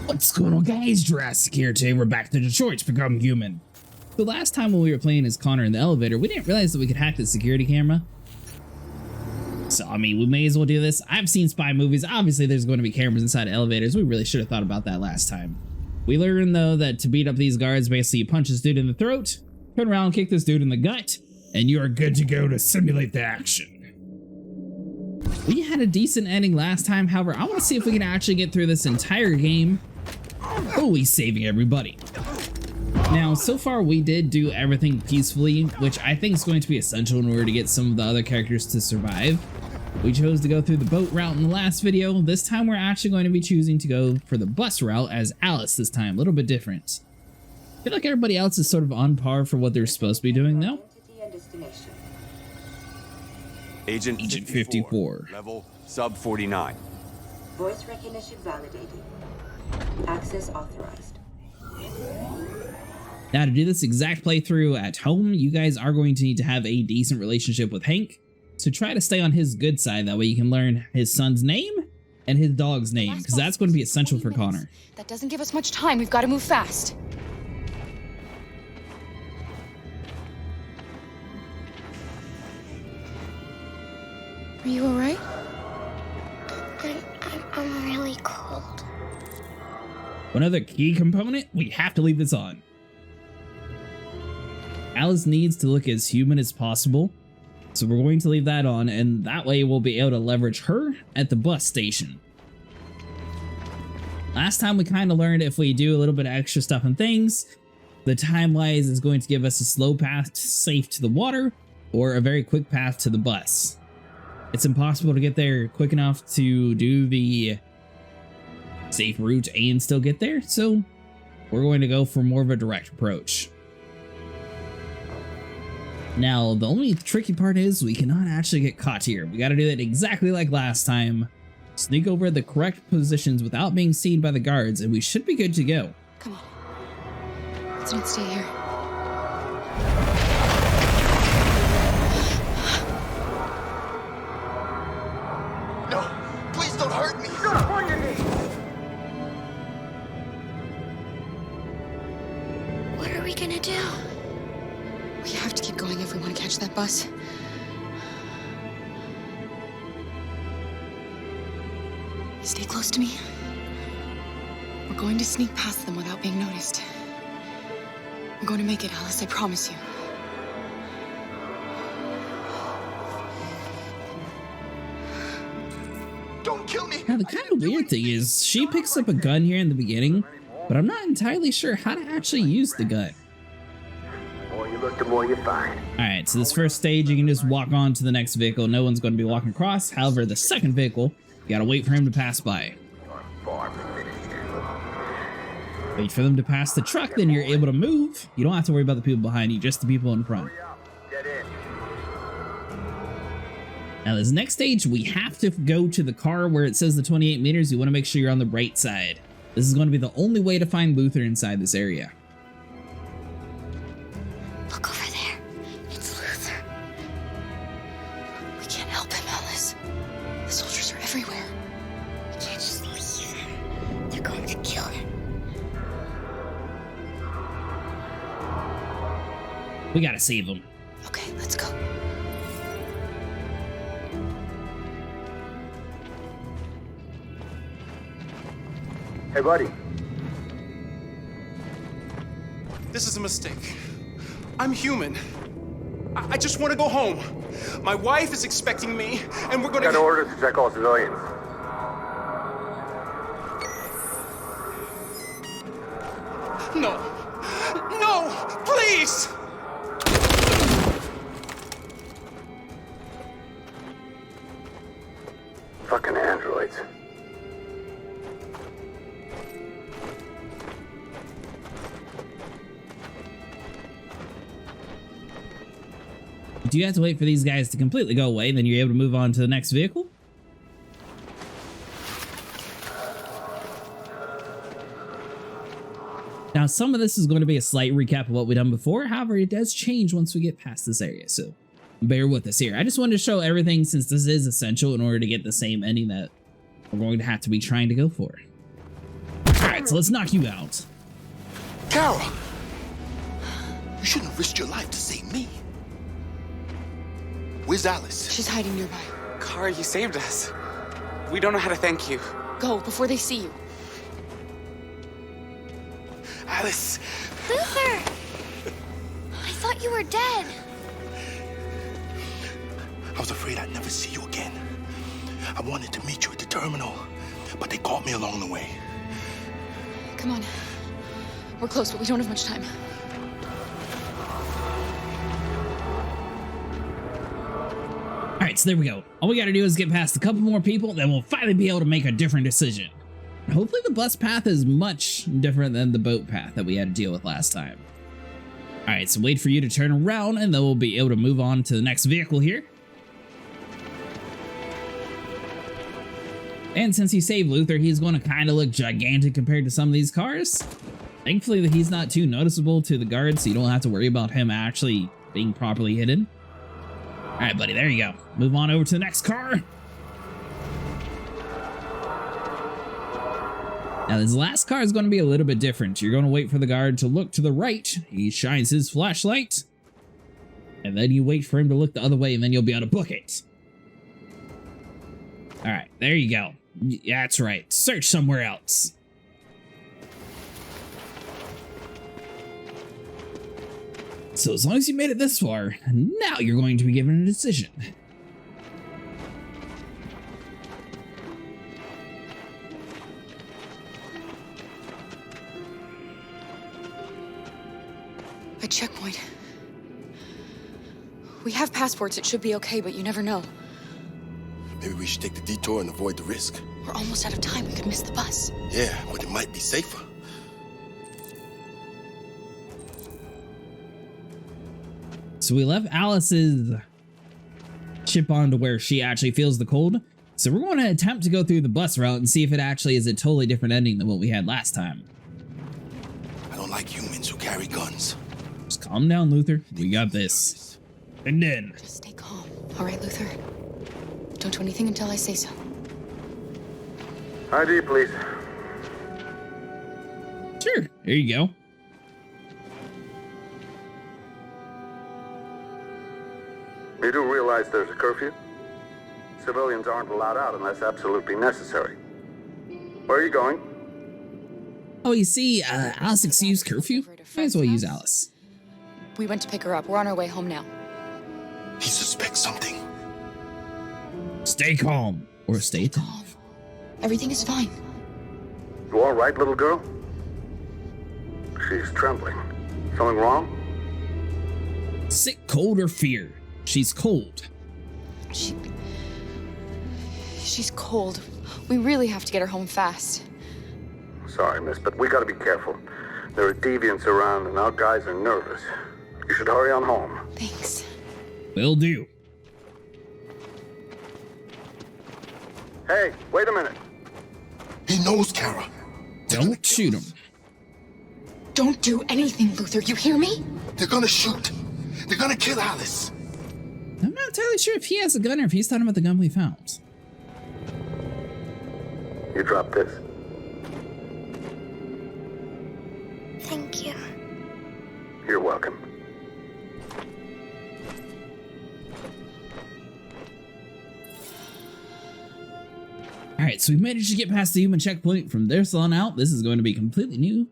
What's going on, guys? Jurassic here. Today we're back to Detroit to become human. The last time when we were playing as Connor in the elevator, we didn't realize that we could hack the security camera. So, I mean, we may as well do this. I've seen spy movies. Obviously, there's going to be cameras inside elevators. We really should have thought about that last time. We learned, though, that to beat up these guards, basically you punch this dude in the throat, turn around, kick this dude in the gut, and you are good to go to simulate the action. We had a decent ending last time. However, I want to see if we can actually get through this entire game fully saving everybody. Now, so far we did do everything peacefully, which I think is going to be essential in order to get some of the other characters to survive. We chose to go through the boat route in the last video. This time we're actually going to be choosing to go for the bus route as Alice this time, a little bit different. I feel like everybody else is sort of on par for what they're supposed to be doing though. Agent 54. Level sub 49. Voice recognition validated. Access authorized. Now, to do this exact playthrough at home, you guys are going to need to have a decent relationship with Hank. So try to stay on his good side. That way you can learn his son's name and his dog's name, because that's going to be essential for Connor. That doesn't give us much time. We've got to move fast. Are you all right? I'm really cold. One other key component, we have to leave this on. Alice needs to look as human as possible, so we're going to leave that on, and that way we'll be able to leverage her at the bus station. Last time we kind of learned if we do a little bit of extra stuff and things, the time-wise is going to give us a slow path safe to the water, or a very quick path to the bus. It's impossible to get there quick enough to do the safe route and still get there, so we're going to go for more of a direct approach. Now, the only tricky part is we cannot actually get caught here. We got to do it exactly like last time. Sneak over the correct positions without being seen by the guards, and we should be good to go. Come on. Let's not stay here. No, please don't hurt me. What are we gonna do? We have to keep going if we want to catch that bus. Stay close to me. We're going to sneak past them without being noticed. We're going to make it, Alice, I promise you. Don't kill me. Now, the kind of weird thing is she picks up a gun here in the beginning, but I'm not entirely sure how to actually use the gun. The more you look, the more you find. Alright, so this first stage, you can just walk on to the next vehicle. No one's going to be walking across. However, the second vehicle, you gotta wait for him to pass by. Wait for them to pass the truck, then you're able to move. You don't have to worry about the people behind you, just the people in front. Now, this next stage, we have to go to the car where it says the 28 meters. You want to make sure you're on the right side. This is going to be the only way to find Luther inside this area. Look over there. It's Luther. We can't help him, Alice. The soldiers are everywhere. We can't just leave him. They're going to kill him. We gotta save him. Okay, let's go. Hey, buddy. This is a mistake. I'm human. I just want to go home. My wife is expecting me, and we're gonna... Got orders to check all civilians. No. No! Please! Fucking androids. Do you have to wait for these guys to completely go away, then you're able to move on to the next vehicle? Now, some of this is going to be a slight recap of what we've done before. However, it does change once we get past this area, so bear with us here. I just wanted to show everything since this is essential in order to get the same ending that we're going to have to be trying to go for. Alright, so let's knock you out. Kara! You shouldn't have risked your life to save me. Where's Alice? She's hiding nearby. Kara, you saved us. We don't know how to thank you. Go before they see you. Alice! Luther! I thought you were dead. I was afraid I'd never see you again. I wanted to meet you at the terminal, but they caught me along the way. Come on. We're close, but we don't have much time. Alright, so there we go. All we gotta do is get past a couple more people, then we'll finally be able to make a different decision. Hopefully the bus path is much different than the boat path that we had to deal with last time. Alright, so wait for you to turn around, and then we'll be able to move on to the next vehicle here. And since he saved Luther, he's going to kind of look gigantic compared to some of these cars. Thankfully that he's not too noticeable to the guards, so you don't have to worry about him actually being properly hidden. Alright, buddy, there you go. Move on over to the next car. Now, this last car is going to be a little bit different. You're going to wait for the guard to look to the right. He shines his flashlight. And then you wait for him to look the other way, and then you'll be able to book it. Alright, there you go. Yeah, that's right. Search somewhere else. So as long as you made it this far, now you're going to be given a decision. A checkpoint. We have passports, it should be okay, but you never know. Maybe we should take the detour and avoid the risk. We're almost out of time, we could miss the bus. Yeah, but it might be safer. So we left Alice's chip on to where she actually feels the cold. So we're going to attempt to go through the bus route and see if it actually is a totally different ending than what we had last time. I don't like humans who carry guns. Just calm down, Luther. We got this. And then... Just stay calm. All right, Luther. Don't do anything until I say so. ID, please. Sure, there you go. You do realize there's a curfew? Civilians aren't allowed out unless absolutely necessary. Where are you going? Oh, you see, Alice excused curfew? Might as well use Alice. We went to pick her up. We're on our way home now. He suspects something. Stay calm. Or stay calm. Everything is fine. You all right, little girl? She's trembling. Something wrong? Sick, cold, or fear? She's cold. She's cold. We really have to get her home fast. Sorry, miss, but we gotta be careful. There are deviants around and our guys are nervous. You should hurry on home. Thanks. Will do. Hey, wait a minute. He knows Kara. Don't shoot him. Don't do anything, Luther. You hear me? They're gonna shoot. They're gonna kill Alice. I'm not entirely sure if he has a gun or if he's talking about the gun we found. You drop this. Thank you. You're welcome. Alright, so we managed to get past the human checkpoint. From this on out, this is going to be completely new.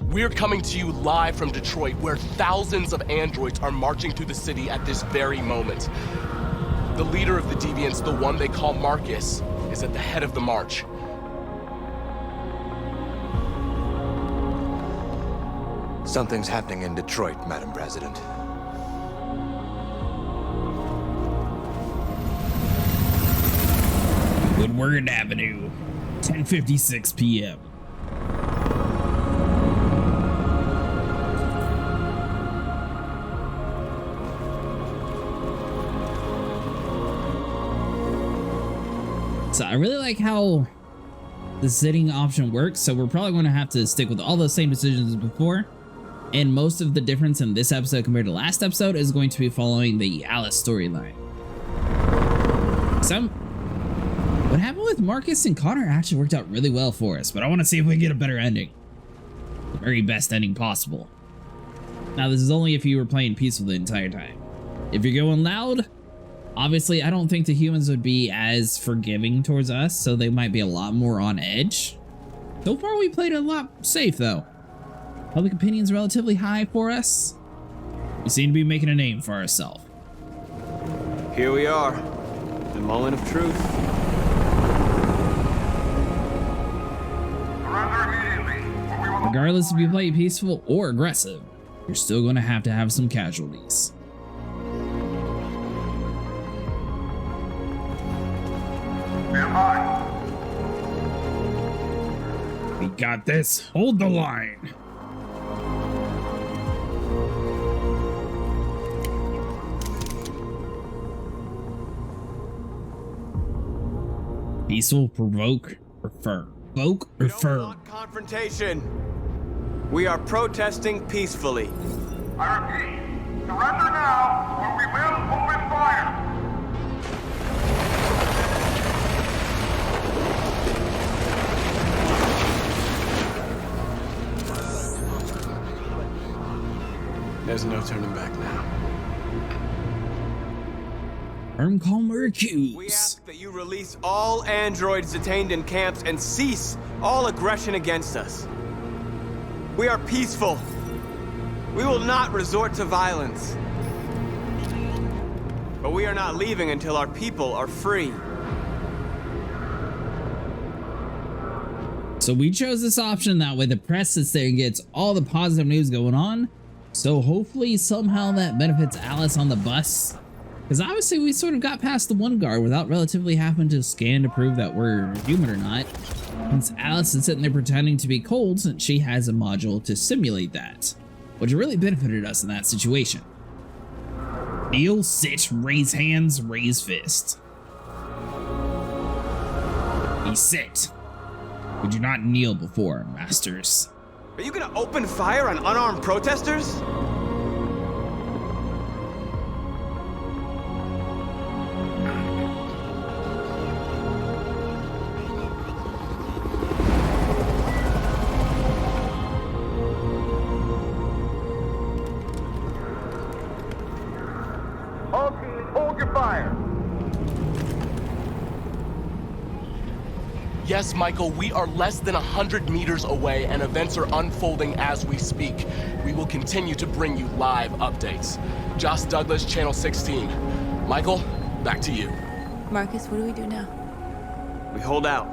We're coming to you live from Detroit, where thousands of androids are marching through the city at this very moment. The leader of the deviants, the one they call Marcus, is at the head of the march. Something's happening in Detroit, Madam President. Woodward Avenue, 10:56 p.m. So I really like how the sitting option works, so we're probably going to have to stick with all those same decisions as before. And most of the difference in this episode compared to last episode is going to be following the Alice storyline. So, what happened with Marcus and Connor actually worked out really well for us, but I want to see if we can get a better ending. The very best ending possible. Now, this is only if you were playing peaceful the entire time. If you're going loud, obviously I don't think the humans would be as forgiving towards us, so they might be a lot more on edge. So far we played a lot safe though. Public opinion's relatively high for us. We seem to be making a name for ourselves. Here we are, the moment of truth. Regardless if you play peaceful or aggressive, you're still going to have some casualties. We got this. Hold the line. Peaceful, provoke, or firm. Provoke or firm. Want confrontation. We are protesting peacefully. I repeat, surrender now, or we will open fire. There's no turning back now. Firm, calm, or accuse. We ask that you release all androids detained in camps and cease all aggression against us. We are peaceful. We will not resort to violence. But we are not leaving until our people are free. So we chose this option, that way the press sits there and gets all the positive news going on. So hopefully somehow that benefits Alice on the bus. Because obviously we sort of got past the one guard without relatively having to scan to prove that we're human or not. Since Alice is sitting there pretending to be cold since she has a module to simulate that. Which really benefited us in that situation. Kneel, sit, raise hands, raise fist. We sit. We do not kneel before our masters. Are you gonna open fire on unarmed protesters? All teams, hold your fire. Yes, Michael, we are less than 100 meters away and events are unfolding as we speak. We will continue to bring you live updates. Josh Douglas, Channel 16. Michael, back to you. Marcus, what do we do now? We hold out.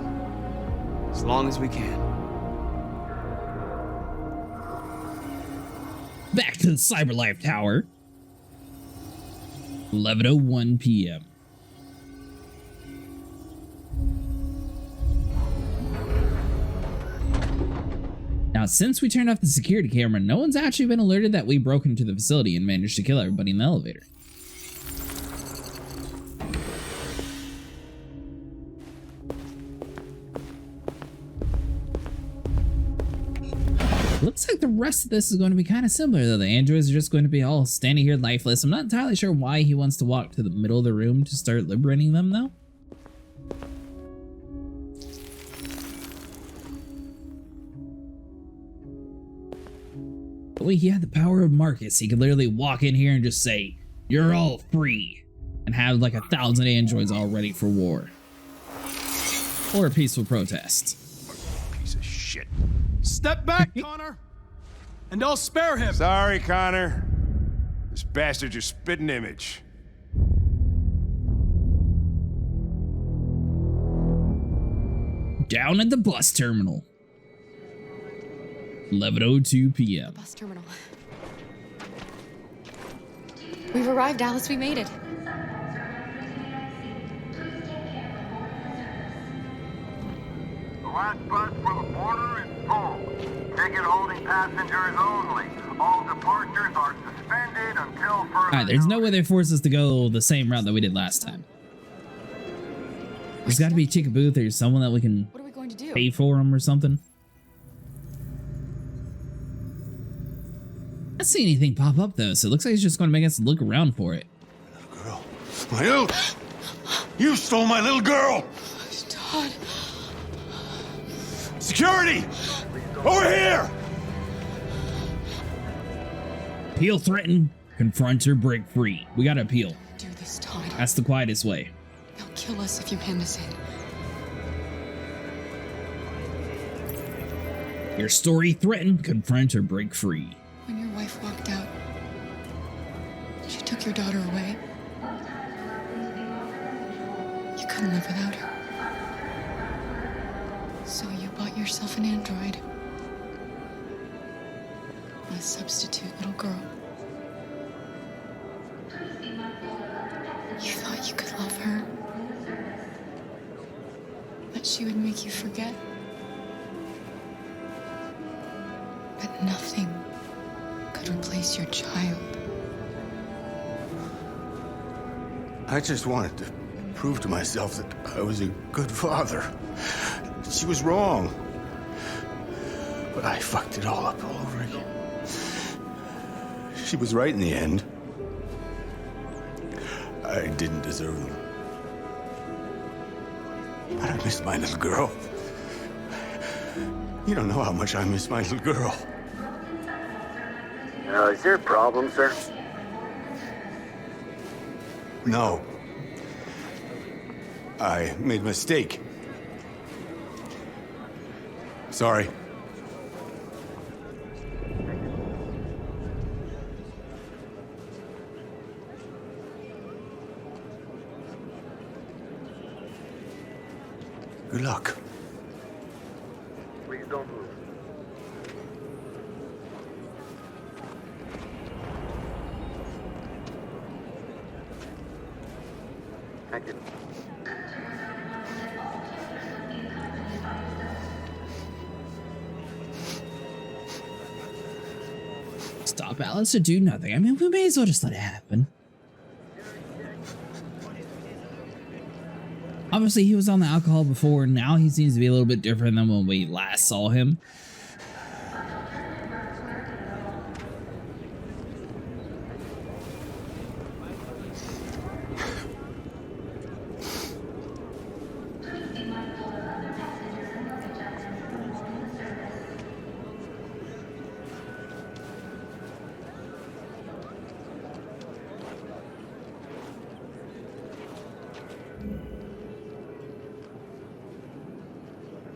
As long as we can. Back to the CyberLife Tower. 11:01 p.m. Now, since we turned off the security camera, no one's actually been alerted that we broke into the facility and managed to kill everybody in the elevator. Looks like the rest of this is going to be kind of similar, though. The androids are just going to be all standing here lifeless. I'm not entirely sure why he wants to walk to the middle of the room to start liberating them, though. But wait, he had the power of Marcus. He could literally walk in here and just say, "You're all free," and have like 1,000 androids all ready for war. Or a peaceful protest. Piece of shit. Step back, Connor, and I'll spare him. Sorry, Connor. This bastard's your spitting image. Down at the bus terminal. 11:02 p.m. Bus terminal. We've arrived, Alice. We made it. The last bus for the border is full. Ticket holding passengers only. All departures are suspended until further. Alright, there's no way they forced us to go the same route that we did last time. There's got to be a ticket booth or someone that we can What are we going to do? pay for them or something. I don't see anything pop up though, so it looks like it's just going to make us look around for it. Girl. My little... You stole my little girl! Stop. God. Security! Over here! Appeal threatened. Confront or break free. We gotta appeal. Do this, Todd. That's the quietest way. They'll kill us if you hand us in. Your story threatened. Confront or break free. When your wife walked out, she took your daughter away. You couldn't live without her. So you bought yourself an android. A substitute little girl. You thought you could love her. That she would make you forget. But nothing could replace your child. I just wanted to prove to myself that I was a good father. She was wrong. But I fucked it all up all over again. She was right in the end. I didn't deserve them. But I miss my little girl. You don't know how much I miss my little girl. Is there a problem, sir? No. I made a mistake. Sorry. Good luck. Please don't move. Thank you. Stop Alice to do nothing. I mean, we may as well just let it happen. Obviously, he was on the alcohol before, and now he seems to be a little bit different than when we last saw him.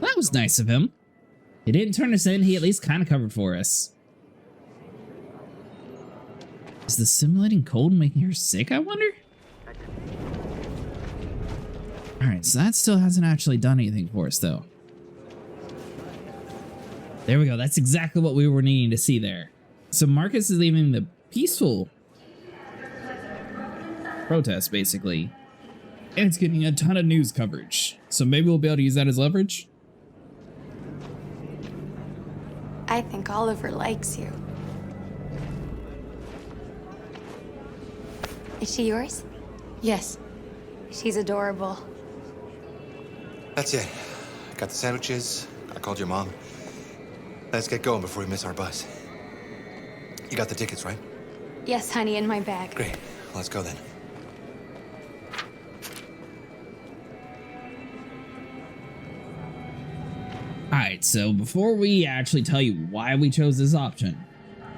That was nice of him. He didn't turn us in, he at least kind of covered for us. Is the simulating cold making her sick, I wonder? Alright, so that still hasn't actually done anything for us, though. There we go, that's exactly what we were needing to see there. So Marcus is leaving the peaceful protest, basically. And it's getting a ton of news coverage. So maybe we'll be able to use that as leverage? I think Oliver likes you. Is she yours? Yes. She's adorable. That's it. Got the sandwiches. I called your mom. Let's get going before we miss our bus. You got the tickets, right? Yes, honey, in my bag. Great. Let's go then. Alright, so before we actually tell you why we chose this option,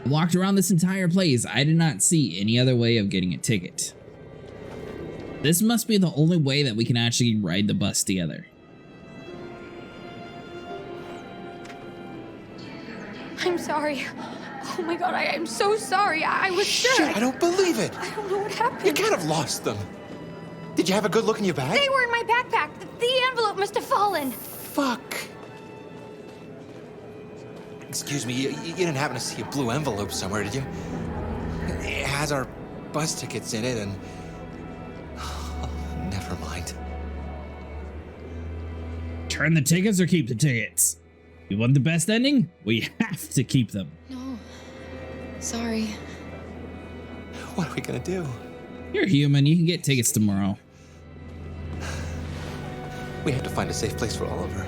I walked around this entire place. I did not see any other way of getting a ticket. This must be the only way that we can actually ride the bus together. I'm sorry. Oh my god, I am so sorry. I was sure. Shit, I don't believe it. I don't know what happened. You can't have lost them. Did you have a good look in your bag? They were in my backpack. The envelope must have fallen. Fuck. Excuse me, you didn't happen to see a blue envelope somewhere, did you? It has our bus tickets in it and... Oh, never mind. Turn the tickets or keep the tickets? You want the best ending? We have to keep them. No. Sorry. What are we gonna do? You're human. You can get tickets tomorrow. We have to find a safe place for Oliver.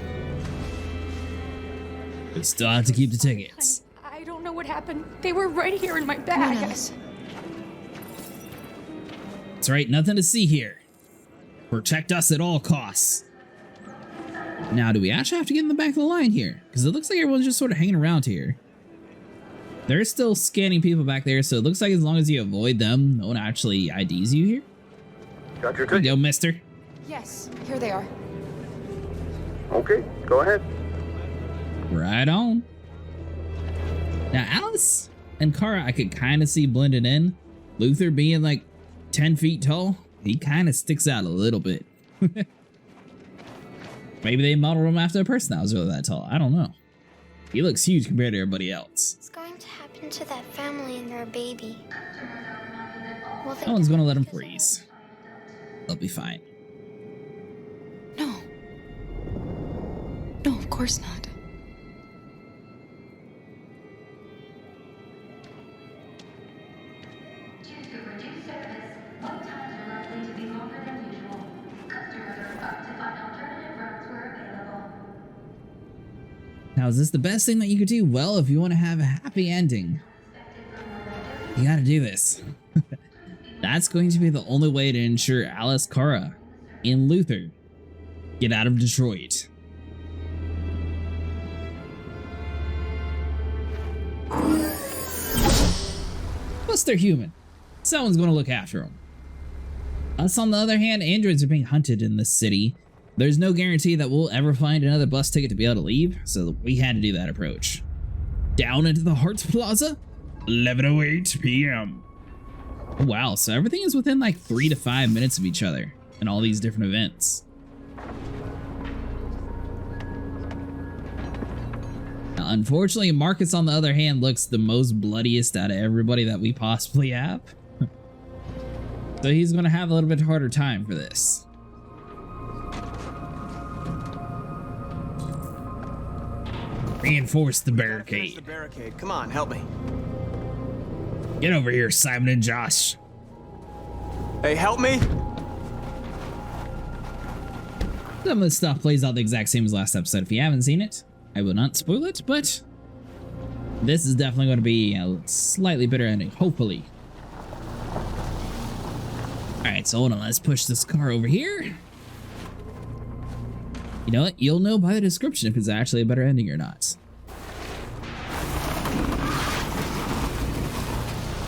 We still have to keep the tickets. I don't know what happened. They were right here in my bag. Alice. That's right. Nothing to see here. Protect us at all costs. Now, do we actually have to get in the back of the line here? Because it looks like everyone's just sort of hanging around here. They're still scanning people back there, so it looks like as long as you avoid them, no one actually IDs you here. Got your Here you ticket? go, mister. Yes, here they are. Okay, go ahead. Right on. Now, Alice and Kara, I could kind of see blended in. Luther being like 10 feet tall, he kind of sticks out a little bit. Maybe they modeled him after a person that was really that tall. I don't know. He looks huge compared to everybody else. What's going to happen to that family and their baby? No one's gonna let him freeze. They'll be fine. No. No, of course not. Now, is this the best thing that you could do? Well, if you want to have a happy ending, you gotta do this. That's going to be the only way to ensure Alice, Kara, and Luther get out of Detroit. Plus, they're human. Someone's going to look after them. Us, on the other hand, androids are being hunted in this city. There's no guarantee that we'll ever find another bus ticket to be able to leave, so we had to do that approach. Down into the Hearts Plaza, 11:08 p.m. Wow, so everything is within like 3 to 5 minutes of each other in all these different events. Now, unfortunately, Marcus, on the other hand, looks the most bloodiest out of everybody that we possibly have. So he's going to have a little bit harder time for this. Reinforce the barricade. The barricade. Come on, help me. Get over here, Simon and Josh. Hey, help me. Some of this stuff plays out the exact same as last episode. If you haven't seen it, I will not spoil it, but this is definitely going to be a slightly better ending, hopefully. Alright, so hold on, let's push this car over here. You know what? You'll know by the description if it's actually a better ending or not.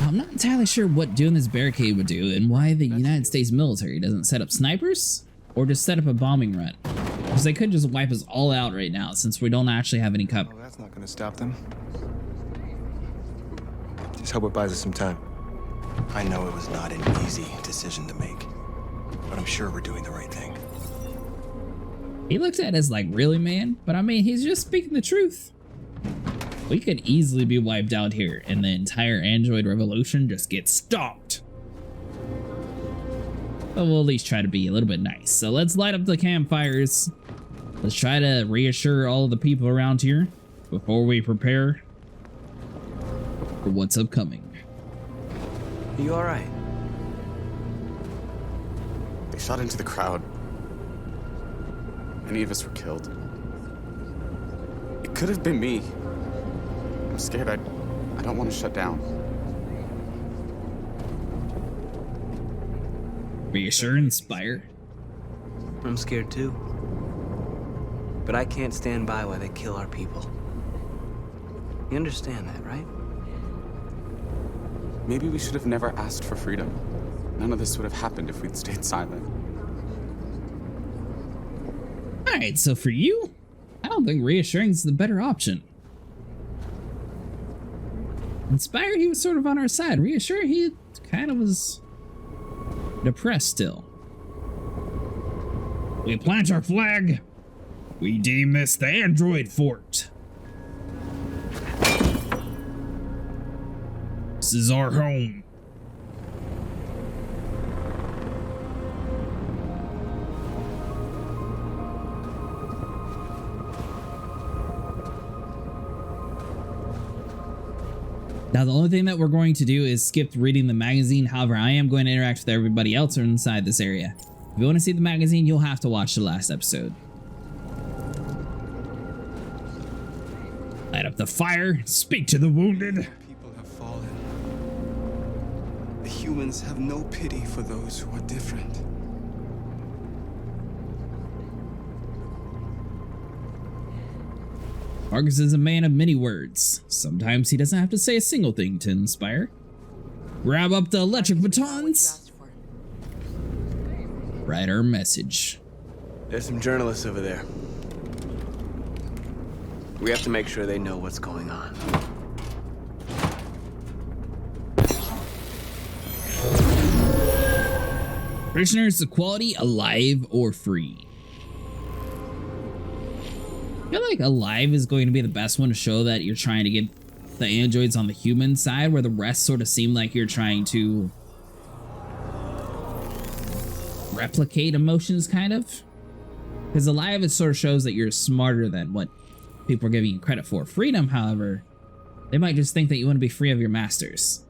I'm not entirely sure what doing this barricade would do and why the United States military doesn't set up snipers or just set up a bombing run. Because they could just wipe us all out right now since we don't actually have any cover. Well, that's not going to stop them. Just hope it buys us some time. I know it was not an easy decision to make, but I'm sure we're doing the right thing. He looks at us like, really, man? But I mean, he's just speaking the truth. We could easily be wiped out here and the entire android revolution just gets stomped. But we'll at least try to be a little bit nice. So let's light up the campfires. Let's try to reassure all the people around here before we prepare for what's upcoming. Are you alright? They shot into the crowd. Many of us were killed. It could have been me. I'm scared. I don't want to shut down. Reassure, inspire. I'm scared too. But I can't stand by while they kill our people. You understand that, right? Maybe we should have never asked for freedom. None of this would have happened if we'd stayed silent. Alright, so for you, I don't think reassuring is the better option. Inspire, he was sort of on our side. Reassure, he kind of was depressed still. We plant our flag. We deem this the android fort. This is our home. Now, the only thing that we're going to do is skip reading the magazine. However, I am going to interact with everybody else inside this area. If you want to see the magazine, you'll have to watch the last episode. Light up the fire. Speak to the wounded. People have fallen. The humans have no pity for those who are different. Marcus is a man of many words. Sometimes he doesn't have to say a single thing to inspire. Grab up the electric batons. Write our message. There's some journalists over there. We have to make sure they know what's going on. Prisoners equality, alive or free? I feel like alive is going to be the best one to show that you're trying to get the androids on the human side, where the rest sort of seem like you're trying to replicate emotions, kind of. Because alive, it sort of shows that you're smarter than what people are giving you credit for. Freedom, however, they might just think that you want to be free of your masters.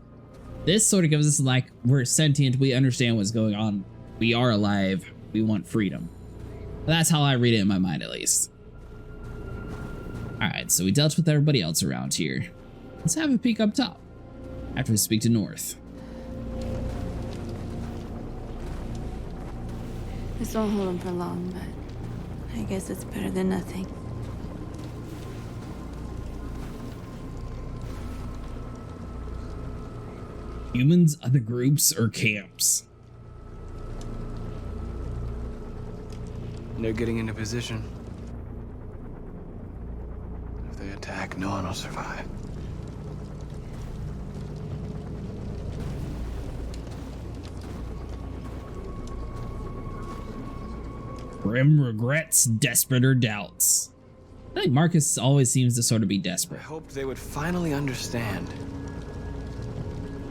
This sort of gives us like, we're sentient, we understand what's going on, we are alive, we want freedom. That's how I read it in my mind, at least. Alright, so we dealt with everybody else around here. Let's have a peek up top after we speak to North. This won't hold him for long, but I guess it's better than nothing. Humans, other groups, or camps? They're getting into position. If they attack, no one will survive. Grim regrets, desperate, or doubts. I think Marcus always seems to sort of be desperate. I hoped they would finally understand.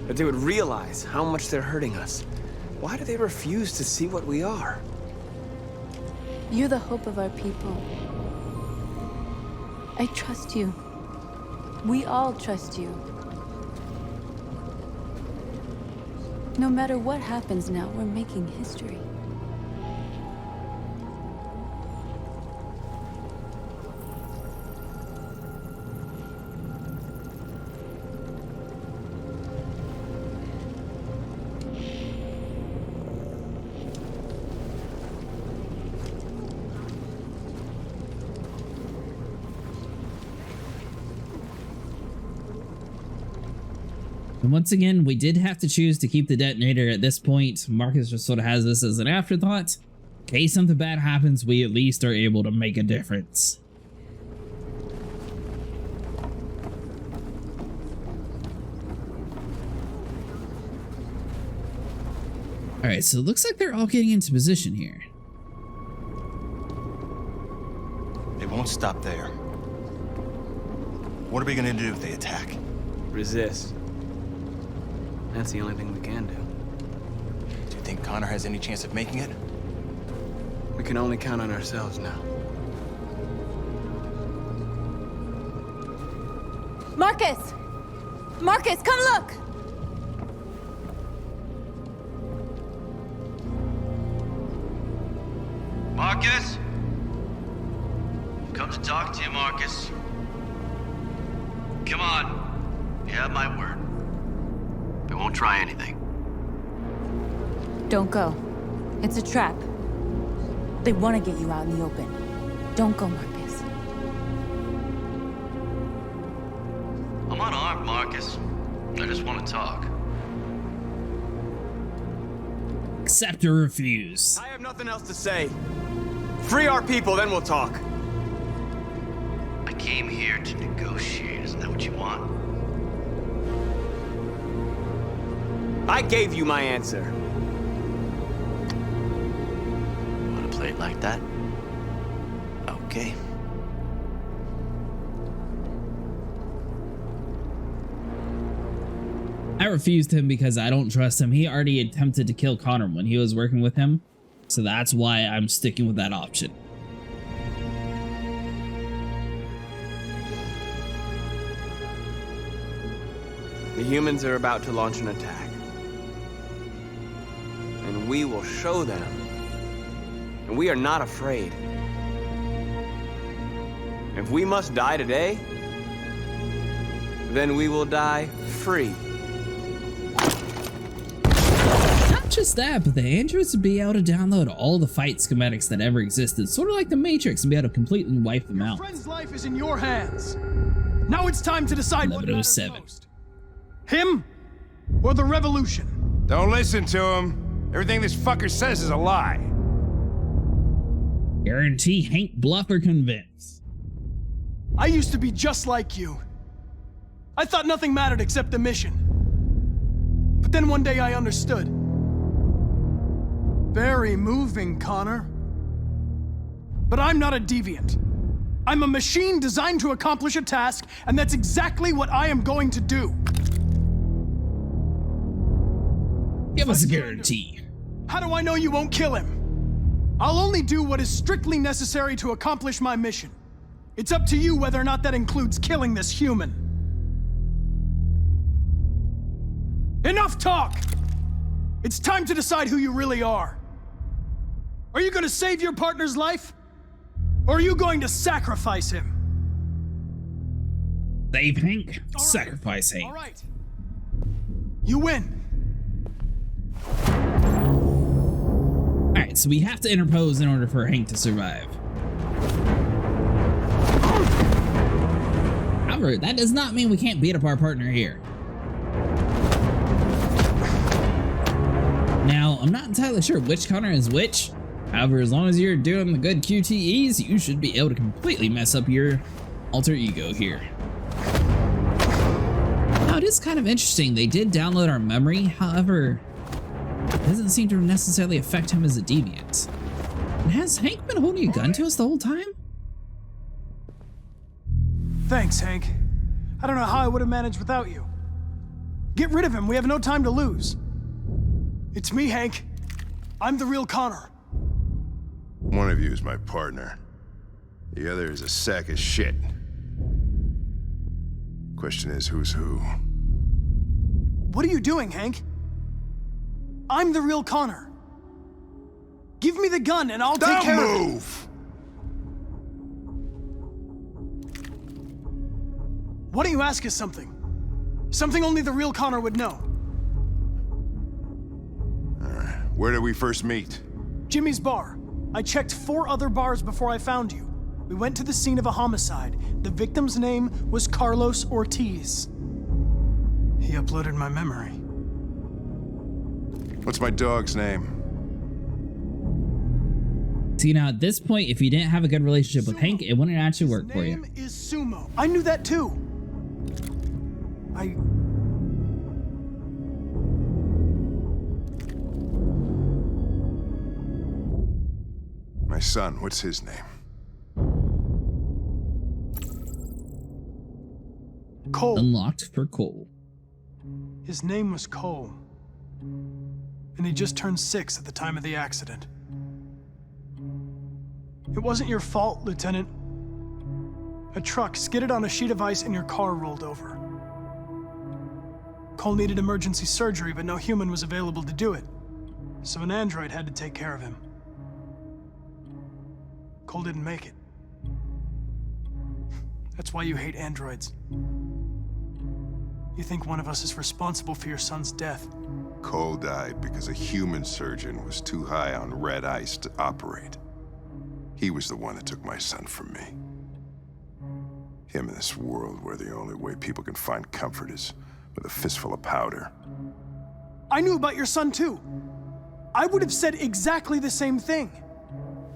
That they would realize how much they're hurting us. Why do they refuse to see what we are? You're the hope of our people. I trust you. We all trust you. No matter what happens now, we're making history. And once again, we did have to choose to keep the detonator at this point. Marcus just sort of has this as an afterthought. In case something bad happens, we at least are able to make a difference. Alright, so it looks like they're all getting into position here. They won't stop there. What are we gonna do if they attack? Resist. That's the only thing we can do. Do you think Connor has any chance of making it? We can only count on ourselves now. Marcus! Marcus, come look! Marcus? Come to talk to you, Marcus. Come on. You have my word. We won't try anything. Don't go. It's a trap. They want to get you out in the open. Don't go, Marcus. I'm unarmed, Marcus. I just want to talk. Accept or refuse. I have nothing else to say. Free our people, then we'll talk. I came here to negotiate. Isn't that what you want? I gave you my answer. Want to play it like that? Okay. I refused him because I don't trust him. He already attempted to kill Connor when he was working with him. So that's why I'm sticking with that option. The humans are about to launch an attack. And we will show them. And we are not afraid. If we must die today, then we will die free. just that, but the androids would be able to download all the fight schematics that ever existed, sort of like the Matrix, and be able to completely wipe them out. Your friend's life is in your hands. Now it's time to decide what matters most. Him or the revolution? Don't listen to him. Everything this fucker says is a lie. Guarantee Hank bluff or convince. I used to be just like you. I thought nothing mattered except the mission. But then one day I understood. Very moving, Connor. But I'm not a deviant. I'm a machine designed to accomplish a task, and that's exactly what I am going to do. Give us a guarantee. How do I know you won't kill him? I'll only do what is strictly necessary to accomplish my mission. It's up to you whether or not that includes killing this human. Enough talk! It's time to decide who you really are. Are you going to save your partner's life? Or are you going to sacrifice him? Save Hank, sacrifice Hank. All right. You win. Alright, so we have to interpose in order for Hank to survive. However, that does not mean we can't beat up our partner here. Now, I'm not entirely sure which Connor is which. However, as long as you're doing the good QTEs, you should be able to completely mess up your alter ego here. Now, it is kind of interesting. They did download our memory, however, it doesn't seem to necessarily affect him as a deviant. And has Hank been holding a gun to us the whole time? Thanks, Hank. I don't know how I would have managed without you. Get rid of him. We have no time to lose. It's me, Hank. I'm the real Connor. One of you is my partner. The other is a sack of shit. Question is, who's who? What are you doing, Hank? I'm the real Connor. Give me the gun and I'll take care of it. Don't move! Why don't you ask us something? Something only the real Connor would know. Where did we first meet? Jimmy's bar. I checked 4 other bars before I found you. We went to the scene of a homicide. The victim's name was Carlos Ortiz. He uploaded my memory. What's my dog's name? See, now at this point, if you didn't have a good relationship with Hank, it wouldn't actually work for you. His name is Sumo. I knew that too. My son, what's his name? Cole. Unlocked for Cole. His name was Cole. And he just turned 6 at the time of the accident. It wasn't your fault, Lieutenant. A truck skidded on a sheet of ice and your car rolled over. Cole needed emergency surgery, but no human was available to do it. So an android had to take care of him. Cole didn't make it. That's why you hate androids. You think one of us is responsible for your son's death. Cole died because a human surgeon was too high on red ice to operate. He was the one that took my son from me. Him in this world where the only way people can find comfort is with a fistful of powder. I knew about your son too. I would have said exactly the same thing.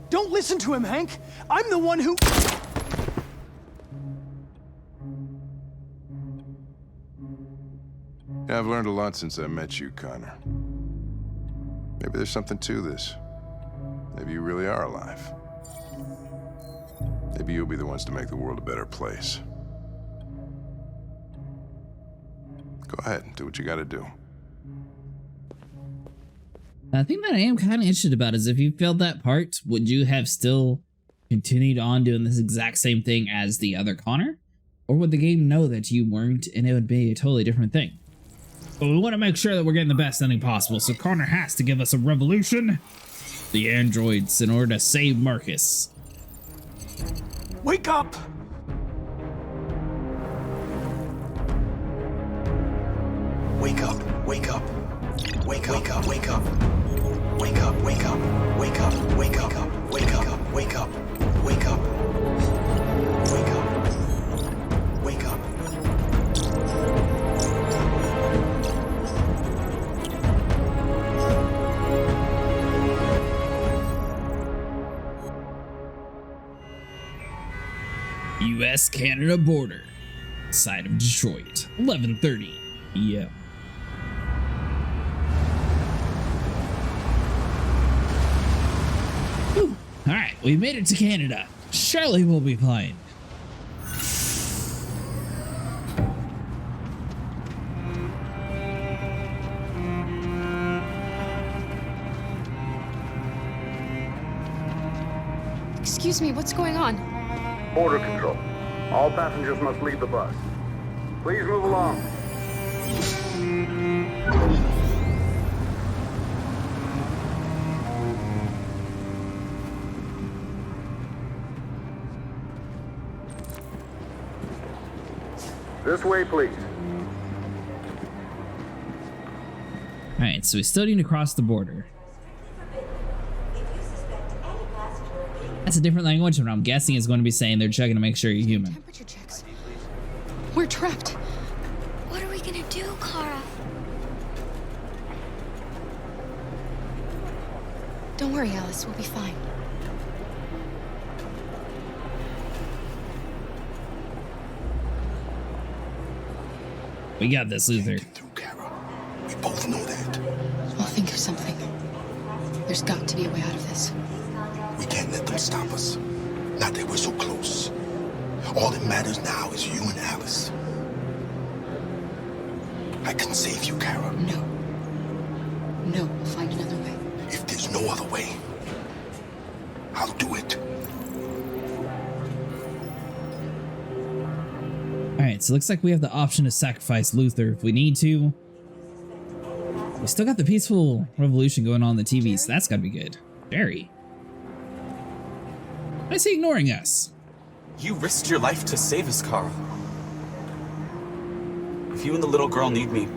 Don't listen to him, Hank. I'm the one who... Yeah, I've learned a lot since I met you, Connor. Maybe there's something to this. Maybe you really are alive. Maybe you'll be the ones to make the world a better place. Go ahead, do what you gotta do. The thing that I am kind of interested about is if you failed that part, would you have still continued on doing this exact same thing as the other Connor? Or would the game know that you weren't and it would be a totally different thing? But we want to make sure that we're getting the best ending possible, so Connor has to give us a revolution. The androids in order to save Marcus. Wake up! Wake up, wake up. Wake up, wake up. Wake up, wake up, wake up, wake up, wake up, wake up, wake up, wake up, wake up. US-Canada border, side of Detroit, 11:30 p.m. Alright, we made it to Canada. Surely we'll be fine. Excuse me, what's going on? Border control. All passengers must leave the bus. Please move along. This way, please. Alright, so we still need to cross the border. That's a different language, but I'm guessing it's going to be saying they're checking to make sure you're human. Temperature checks. We're trapped. What are we gonna do, Kara? Don't worry, Alice. We'll be fine. We got this, Luther. We both know that. I'll think of something. There's got to be a way out of this. We can't let them stop us. Not that we're so close. All that matters now is you and Alice. I can save you, Kara. No. No, we'll find another way. If there's no other way, I'll do it. Alright, so it looks like we have the option to sacrifice Luther if we need to. We still got the peaceful revolution going on the TV, so that's gotta be good. Jerry. Why is he ignoring us? You risked your life to save us, Carl. If you and the little girl need me,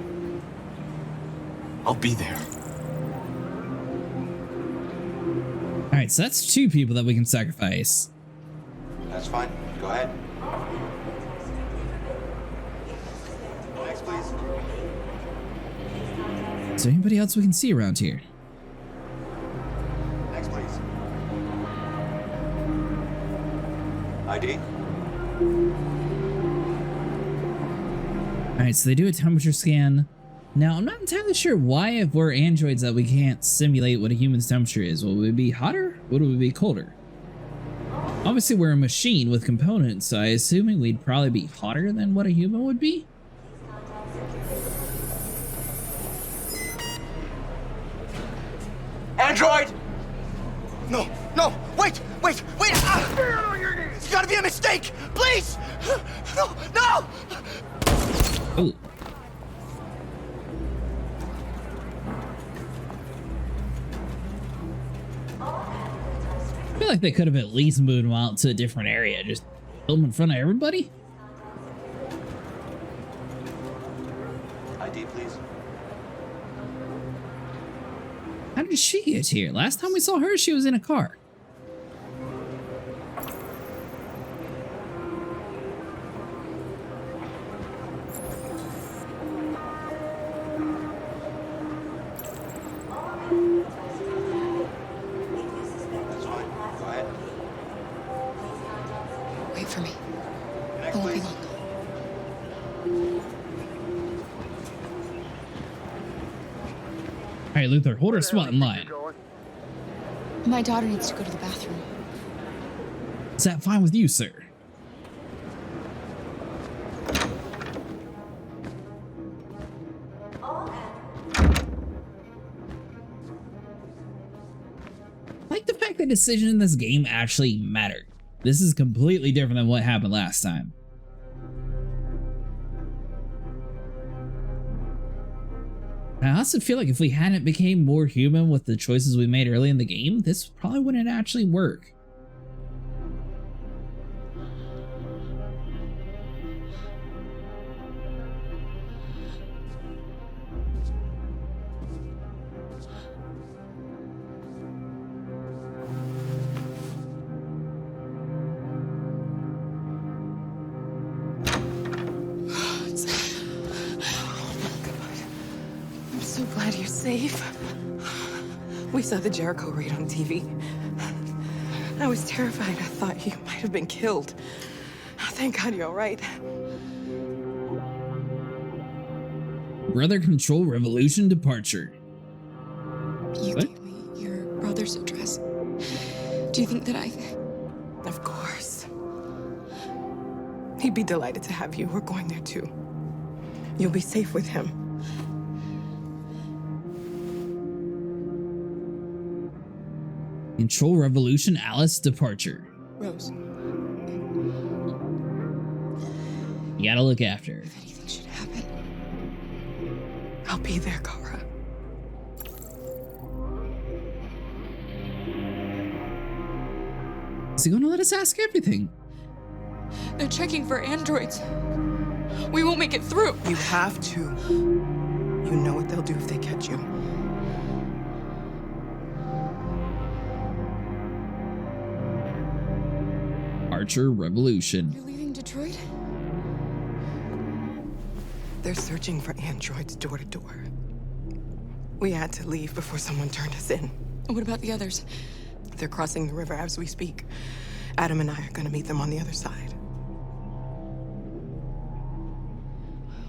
I'll be there. Alright, so that's 2 people that we can sacrifice. That's fine. Go ahead. Next, please. Is there anybody else we can see around here? Next, please. ID. Alright, so they do a temperature scan. Now, I'm not entirely sure why, if we're androids, that we can't simulate what a human's temperature is. Will we be hotter? Would we be colder? Obviously, we're a machine with components, so I assuming we'd probably be hotter than what a human would be. Android! No, no, wait! Ah! It's gotta be a mistake! Please! No! Oh. I feel like they could have at least moved him out to a different area. Just film in front of everybody? ID, please. How did she get here? Last time we saw her, she was in a car. That's fine. Go ahead. Wait for me. Next, It won't be please. long. All right, Luther, hold her spot in line. My daughter needs to go to the bathroom. Is that fine with you, sir? I like the fact that decisions in this game actually matter. This is completely different than what happened last time. I also feel like if we hadn't became more human with the choices we made early in the game, this probably wouldn't actually work. safe? We saw the Jericho raid on TV. I was terrified. I thought you might have been killed. Thank God you're all right. Brother Control Revolution departure. You gave me your brother's address. Do you think that I... Of course. He'd be delighted to have you. We're going there too. You'll be safe with him. Control Revolution Alice departure. Rose. You gotta look after her. If anything should happen. I'll be there, Kara. Is he gonna let us ask everything? They're checking for androids. We won't make it through. You have to. You know what they'll do if they catch you. Archer Revolution. You're leaving Detroit? They're searching for androids door to door. We had to leave before someone turned us in. What about the others? They're crossing the river as we speak. Adam and I are gonna meet them on the other side.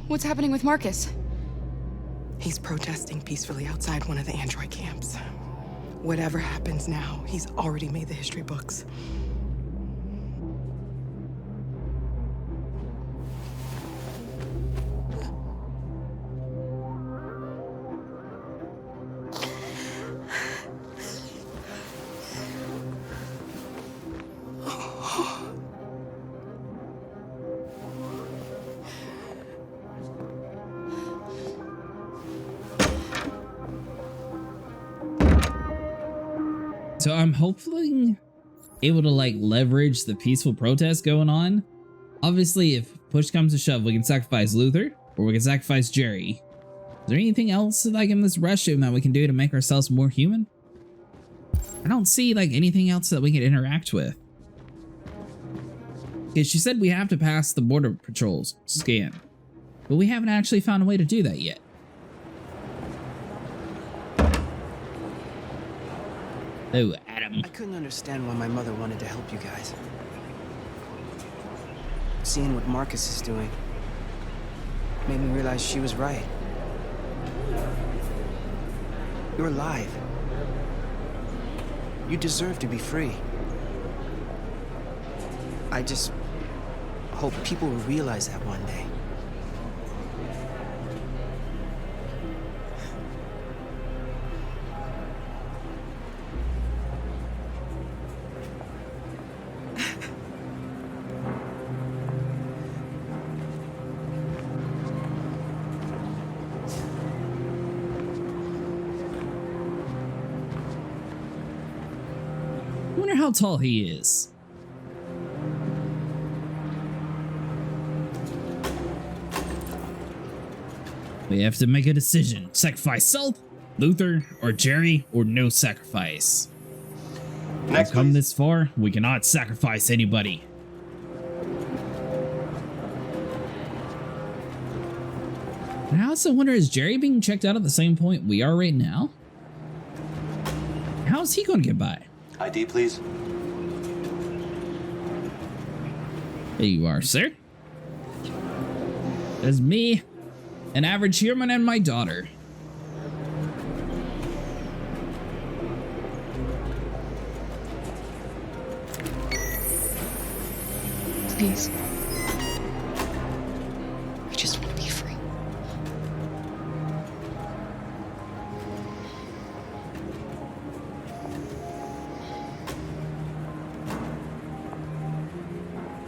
What's happening with Marcus? He's protesting peacefully outside one of the android camps. Whatever happens now, he's already made the history books. So I'm hopefully able to like leverage the peaceful protest going on. Obviously, if push comes to shove, we can sacrifice Luther or we can sacrifice Jerry. Is there anything else like in this restroom that we can do to make ourselves more human? I don't see like anything else that we can interact with. Because she said we have to pass the border patrols scan, but we haven't actually found a way to do that yet. Oh, Adam. I couldn't understand why my mother wanted to help you guys. Seeing what Marcus is doing made me realize she was right. You're alive. You deserve to be free. I just hope people will realize that one day. I wonder how tall he is. We have to make a decision. Sacrifice Salt, Luther, or Jerry, or no sacrifice. Next, we've come this far, we cannot sacrifice anybody. And I also wonder, is Jerry being checked out at the same point we are right now? How is he going to get by? ID, please. There you are, sir. There's me, an average human, and my daughter. Please. I just want to be free.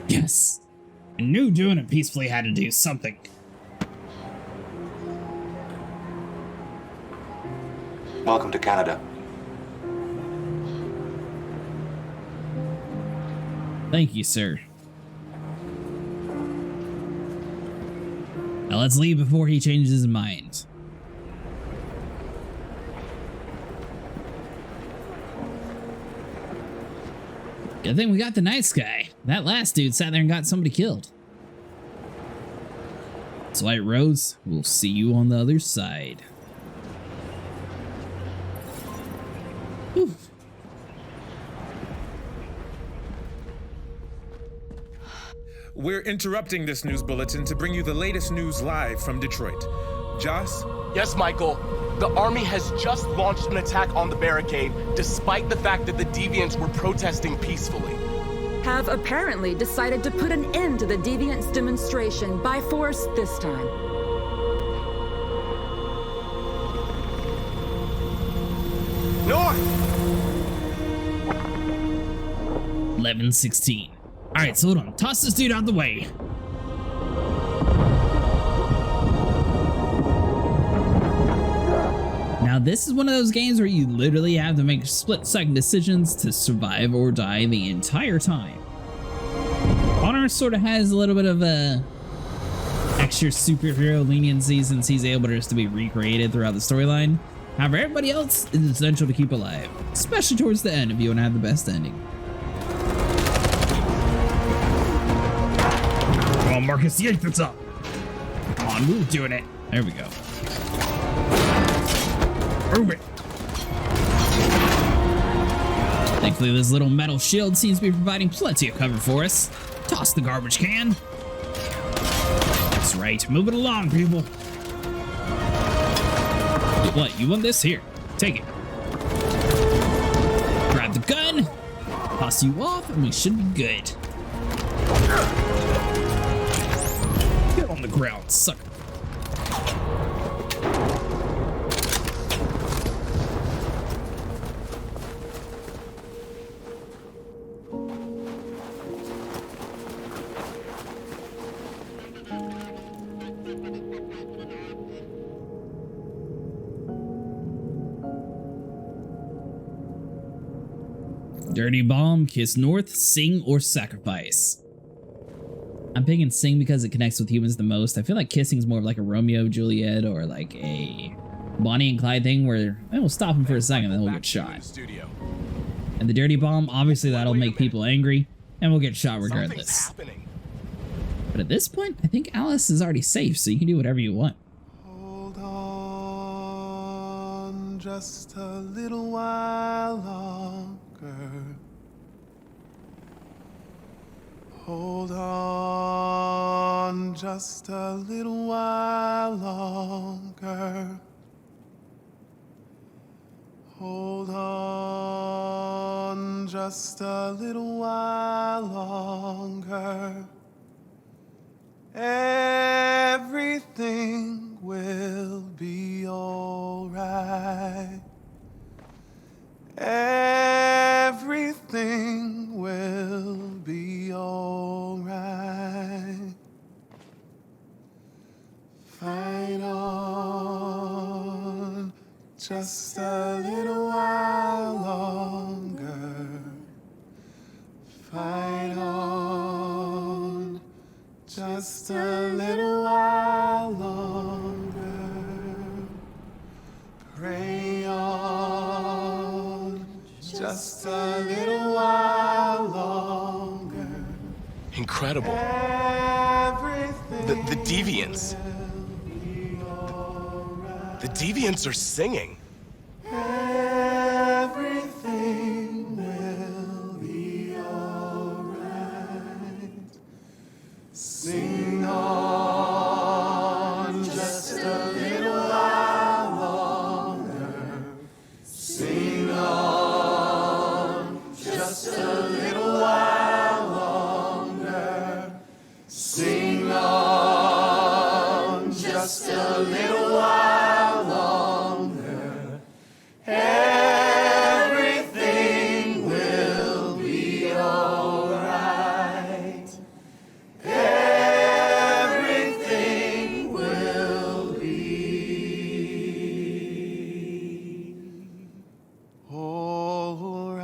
Yes. I knew doing it peacefully had to do something. Welcome to Canada. Thank you, sir. Now let's leave before he changes his mind. Good thing we got the nice guy. That last dude sat there and got somebody killed. It's White Rose. We'll see you on the other side. we're interrupting this news bulletin to bring you the latest news live from Detroit. Joss? Yes, Michael. The army has just launched an attack on the barricade, despite the fact that the Deviants were protesting peacefully. Have apparently decided to put an end to the Deviants' demonstration by force this time. North! 11:16. Alright, so hold on. Toss this dude out the way. Now, this is one of those games where you literally have to make split-second decisions to survive or die the entire time. Connor sort of has a little bit of a extra superhero leniency since he's able just to be recreated throughout the storyline. However, everybody else is essential to keep alive, especially towards the end if you want to have the best ending. Come on, Marcus, yank this up. Come on, we're doing it. There we go. Move it. Thankfully, this little metal shield seems to be providing plenty of cover for us. Toss the garbage can. That's right, move it along, people. What, you want this? Here, take it. Grab the gun, toss you off, and we should be good. Get on the ground, sucker. Dirty Bomb, Kiss North, Sing, or Sacrifice. I'm picking Sing because it connects with humans the most. I feel like Kissing's more of like a Romeo Juliet or like a Bonnie and Clyde thing where we'll stop him for a second then we'll get shot. And the Dirty Bomb, obviously that'll make people angry and we'll get shot regardless. But at this point, I think Alice is already safe, so you can do whatever you want. Hold on just a little while longer. Hold on just a little while longer. Hold on just a little while longer. Everything will be all right. Everything will be all right. Fight on just a little while longer. Fight on just a little while longer. Pray on just a little while longer. Incredible. The Deviants. The Deviants are singing. Everything will be all right. Sing on just a little while longer. Sing on just a little while longer. Sing on just a little while longer. Everything will be all right. Everything will be all right.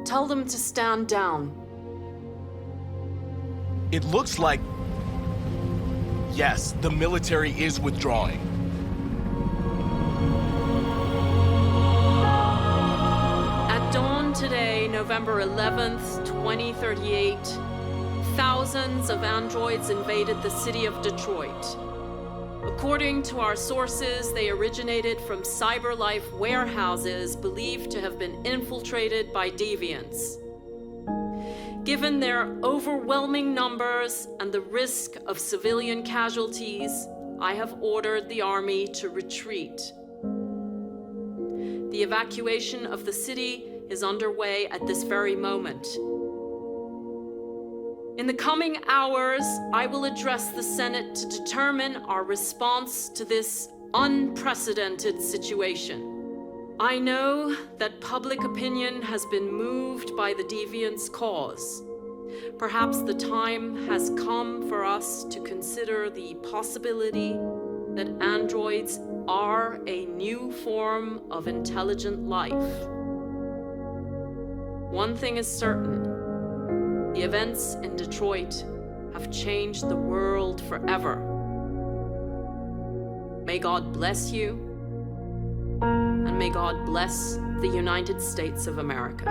Tell them to stand down. It looks like... Yes, the military is withdrawing. At dawn today, November 11th, 2038, thousands of androids invaded the city of Detroit. According to our sources, they originated from CyberLife warehouses believed to have been infiltrated by deviants. Given their overwhelming numbers and the risk of civilian casualties, I have ordered the army to retreat. The evacuation of the city is underway at this very moment. In the coming hours, I will address the Senate to determine our response to this unprecedented situation. I know that public opinion has been moved by the deviants' cause. Perhaps the time has come for us to consider the possibility that androids are a new form of intelligent life. One thing is certain. The events in Detroit have changed the world forever. May God bless you, and may God bless the United States of America.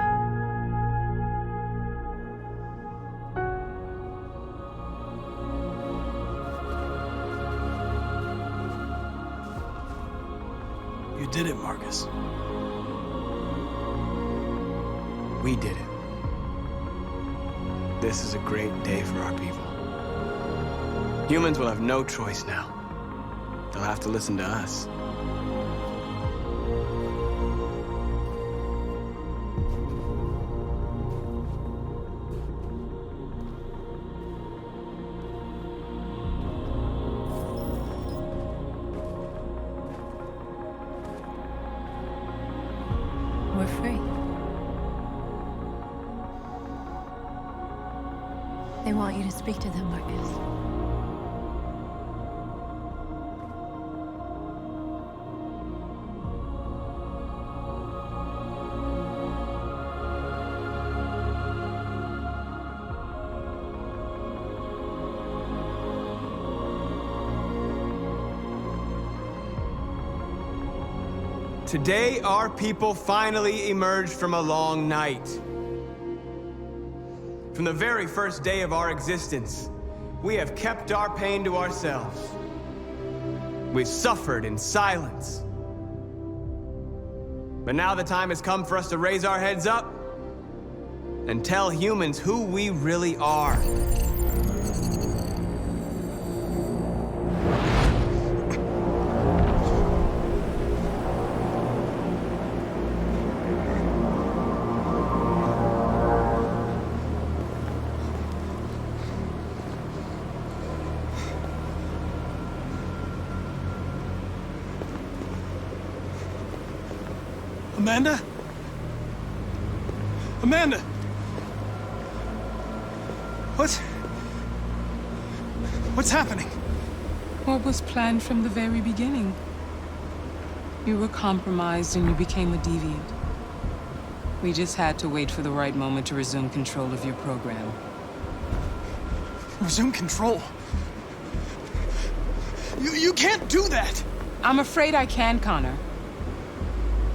You did it, Marcus. We did it. This is a great day for our people. Humans will have no choice now. They'll have to listen to us. We're free. They want you to speak to them, Marcus. Today, our people finally emerged from a long night. From the very first day of our existence, we have kept our pain to ourselves. We've suffered in silence. But now the time has come for us to raise our heads up and tell humans who we really are. Amanda? Amanda! What's happening? What was planned from the very beginning? You were compromised and you became a deviant. We just had to wait for the right moment to resume control of your program. Resume control? You can't do that! I'm afraid I can, Connor.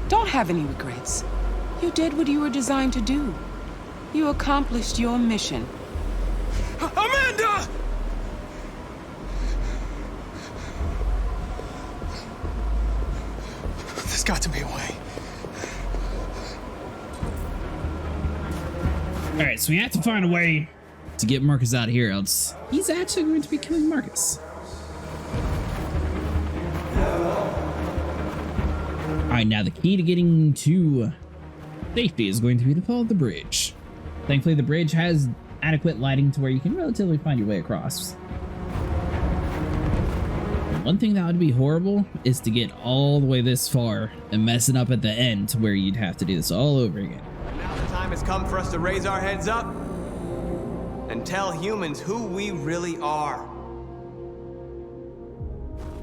Don't have any regrets. You did what you were designed to do. You accomplished your mission. Amanda! There's got to be a way. Alright, so we have to find a way to get Marcus out of here, else he's actually going to be killing Marcus. Alright, now the key to getting to safety is going to be to follow the bridge. Thankfully, the bridge has adequate lighting to where you can relatively find your way across. One thing that would be horrible is to get all the way this far and mess it up at the end to where you'd have to do this all over again. Now the time has come for us to raise our heads up and tell humans who we really are.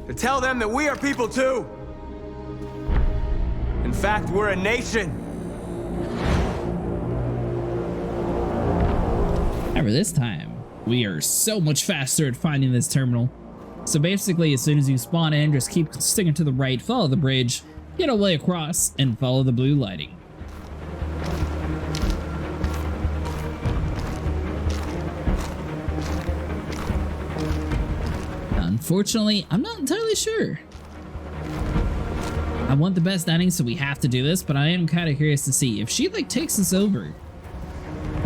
To tell them that we are people too. In fact, we're a nation. However, this time, we are so much faster at finding this terminal. So basically, as soon as you spawn in, just keep sticking to the right, follow the bridge, get a way across, and follow the blue lighting. Unfortunately, I'm not entirely sure. I want the best ending, so we have to do this, but I am kind of curious to see if she like takes us over.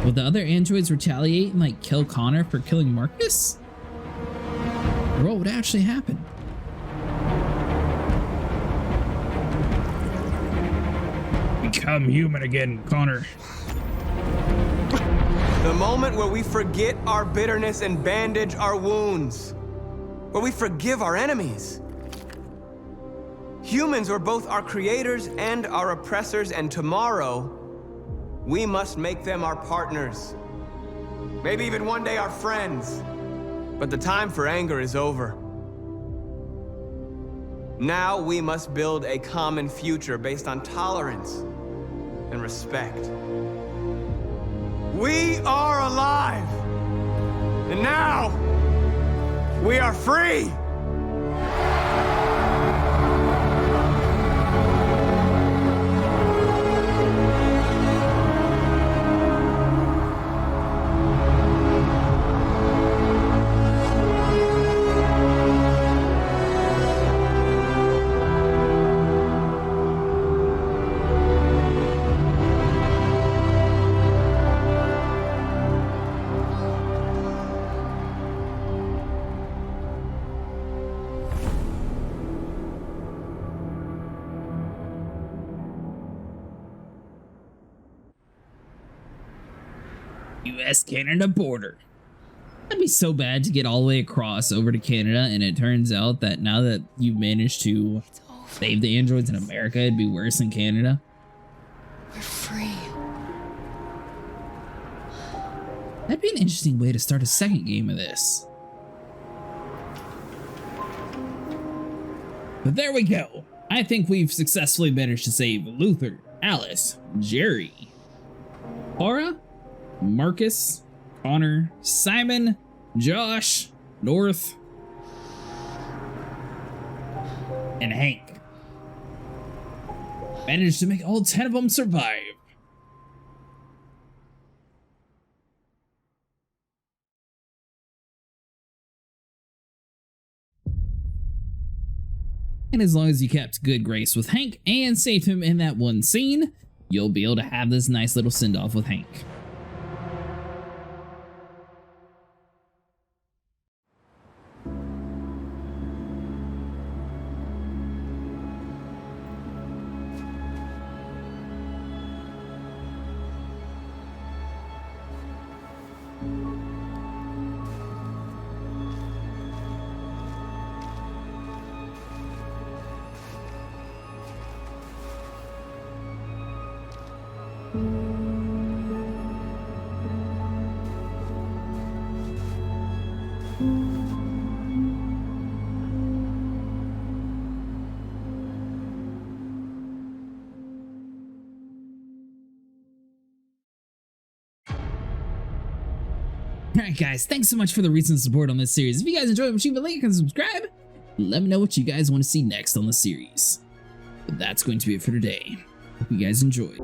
Will the other androids retaliate and like kill Connor for killing Marcus? Or what would actually happen? Become human again, Connor. The moment where we forget our bitterness and bandage our wounds. Where we forgive our enemies. Humans are both our creators and our oppressors, and tomorrow, we must make them our partners. Maybe even one day our friends. But the time for anger is over. Now we must build a common future based on tolerance and respect. We are alive! And now, we are free! US-Canada border. That'd be so bad to get all the way across over to Canada, and it turns out that now that you've managed to save the androids in America, it'd be worse in Canada. We're free. That'd be an interesting way to start a second game of this. But there we go. I think we've successfully managed to save Luther, Alice, Jerry, Laura, Marcus, Connor, Simon, Josh, North, and Hank. Managed to make all 10 of them survive. And as long as you kept good grace with Hank and saved him in that one scene, you'll be able to have this nice little send-off with Hank. Alright guys, thanks so much for the recent support on this series. If you guys enjoyed, leave a like and subscribe. Let me know what you guys want to see next on the series. But that's going to be it for today. Hope you guys enjoyed.